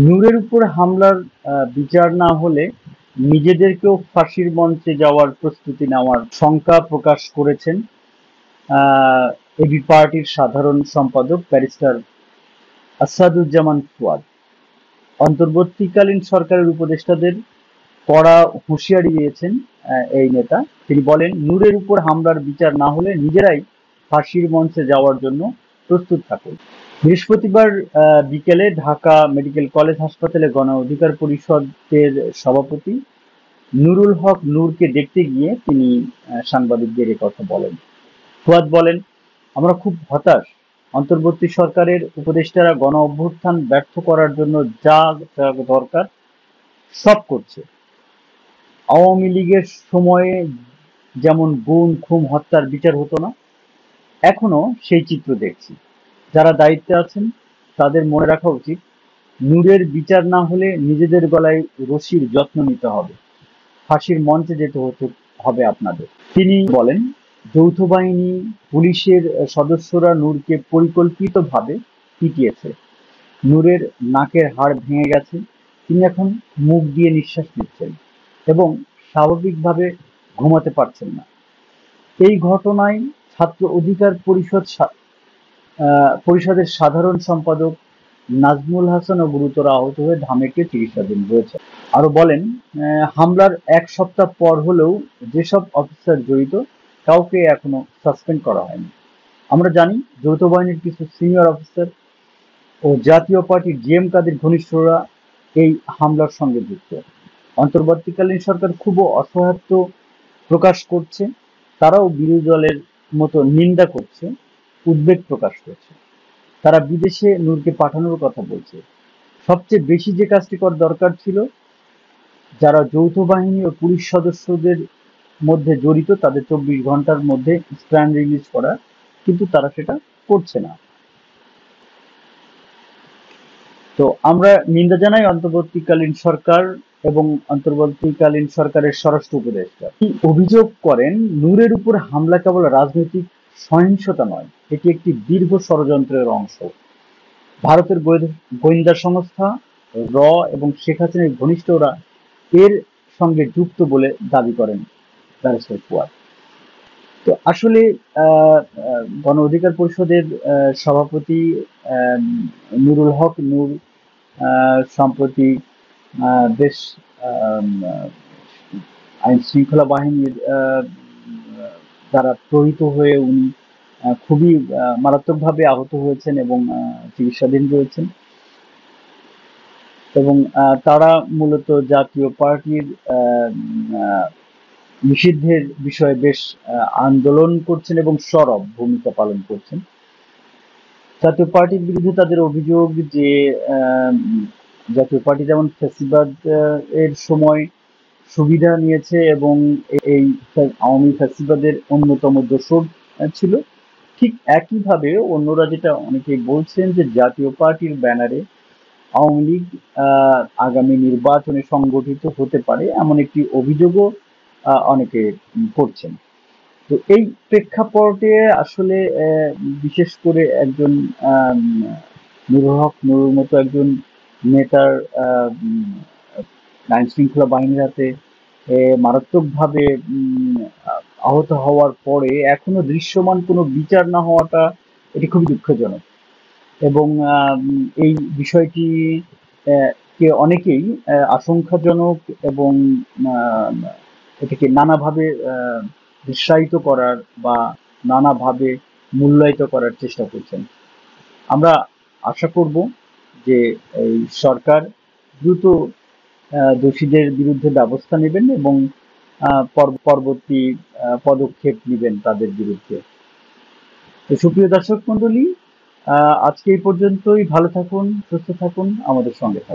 নূরের উপর হামলার বিচার না হলে নিজেদেরকেও ফাঁসির মঞ্চে যাওয়ার প্রস্তুতি নেওয়ার শঙ্কা প্রকাশ করেছেন এবি পার্টির সাধারণ সম্পাদক ব্যারিস্টার আসাদুজ্জামান ফুয়াদ। অন্তর্বর্তীকালীন সরকারের উপদেষ্টাদের কড়া হুঁশিয়ারি দিয়েছেন এই নেতা। তিনি বলেন, নূরের উপর হামলার বিচার না হলে নিজেরাই ফাঁসির মঞ্চে যাওয়ার জন্য প্রস্তুত থাকুন। বৃহস্পতিবার বিকেলে ঢাকা মেডিকেল কলেজ হাসপাতালে গণ অধিকার পরিষদের সভাপতি নুরুল হক নূরকে দেখতে গিয়ে তিনি সাংবাদিকদের কথা বলেন। ফুয়াদ বলেন, আমরা খুব হতাশ। অন্তর্বর্তী সরকারের উপদেষ্টারা গণ অভ্যুত্থান ব্যর্থ করার জন্য যা যা দরকার সব করছে। আওয়ামী লীগের সময়ে যেমন গুম খুন হত্যার বিচার হতো না, এখনো সেই চিত্র দেখছি। যারা দায়িত্বে আছেন তাদের মনে রাখা উচিত, নূরের বিচার না হলে নিজেদের গলায় রশির যত্ন নিতে হবে, ফাঁসির মঞ্চে যেতে হবে আপনাদের। তিনি বলেন, যৌথ বাহিনী পুলিশের সদস্যরা নূরকে পরিকল্পিতভাবে পিটিয়েছে। নূরের নাকের হাড় ভেঙে গেছে, তিনি এখন মুখ দিয়ে নিঃশ্বাস নিচ্ছেন এবং স্বাভাবিকভাবে ঘুমাতে পারছেন না। এই ঘটনায় ছাত্র অধিকার পরিষদের সাধারণ সম্পাদক নাজমুল হাসানও গুরুতর আহত হয়ে ঢামেকে চিকিৎসাধীন রয়েছে। আরো বলেন, হামলার এক সপ্তাহ পর হলেও যেসব অফিসার জড়িত কাউকে এখনো সাসপেন্ড করা হয়নি। আমরা জানি যৌথ বাহিনীর কিছু সিনিয়র অফিসার ও জাতীয় পার্টির জিএম কাদের ঘনিষ্ঠরা এই হামলার সঙ্গে যুক্ত। অন্তর্বর্তীকালীন সরকার খুব অসহায়ত্ব প্রকাশ করছে, তারাও বিরোধী দলের মতো নিন্দা করছে, উদ্বেগ প্রকাশ করছে। তারা বিদেশে নূরকে পাঠানোর কথা বলছে। সবচেয়ে বেশি যে কাজটি করার দরকার ছিল, যারা যৌথ বাহিনী ও পুলিশ সদস্যদের মধ্যে জড়িত তাদের 24 ঘন্টার মধ্যে স্ট্যান্ড রিলিজ করা, কিন্তু তারা সেটা করছে না। তো আমরা নিন্দা জানাই অন্তর্বর্তীকালীন সরকার এবং অন্তর্বর্তীকালীন সরকারের স্বরাষ্ট্র উপদেষ্টা। তিনি অভিযোগ করেন, নূরের উপর হামলা কেবল রাজনৈতিক সহিংসতা নয়, এটি একটি দীর্ঘ ষড়যন্ত্রের অংশ। ভারতের গোয়েন্দা সংস্থা র এবং শেখ হাসিনার ঘনিষ্ঠরা এর সঙ্গে যুক্ত বলে দাবি করেন ব্যারিস্টার ফুয়াদ। তো আসলে গণ অধিকার পরিষদের সভাপতি নুরুল হক নূর সম্প্রতি বেশ আইন শৃঙ্খলা বাহিনীর দ্বারা প্রহৃত হয়ে উনি খুবই মারাত্মকভাবে আহত হয়েছেন এবং চিকিৎসাধীন রয়েছেন। এবং তারা মূলত জাতীয় পার্টির নিষিদ্ধের বিষয়ে বেশ আন্দোলন করছেন এবং সরব ভূমিকা পালন করছেন। জাতীয় পার্টির বিরুদ্ধে তাদের অভিযোগ যে জাতীয় পার্টি যেমন ফ্যাসিবাদ এর সময় সুবিধা নিয়েছে এবং এই আওয়ামী ফ্যাসিবাদের অন্যতম দোসর ছিল, ঠিক একইভাবে অন্যরা যেটা অনেকেই বলছেন যে জাতীয় পার্টির ব্যানারে আওয়ামী লীগ আগামী নির্বাচনে সংগঠিত হতে পারে, এমন একটি অভিযোগও অনেকে করছেন। তো এই প্রেক্ষাপটে আসলে বিশেষ করে একজন নুরুল হক নূরের মতো একজন নেতার আইন শৃঙ্খলা বাহিনীর হাতে মারাত্মকভাবে আহত হওয়ার পরে এখনো দৃশ্যমান কোনো বিচার না হওয়াটা, এটি খুবই দুঃখজনক। এবং এই বিষয়টি কে অনেকেই আশঙ্কাজনক এবং এটাকে নানাভাবে উৎসাহিত করার বা নানাভাবে মূল্যায়িত করার চেষ্টা করছেন। আমরা আশা করব যে এই সরকার দ্রুত দোষীদের বিরুদ্ধে ব্যবস্থা নেবেন এবং পরবর্তী পদক্ষেপ নেবেন তাদের বিরুদ্ধে। তো সুপ্রিয় দর্শক মন্ডলী, আজকে এই পর্যন্তই। ভালো থাকুন, সুস্থ থাকুন, আমাদের সঙ্গে থাকুন।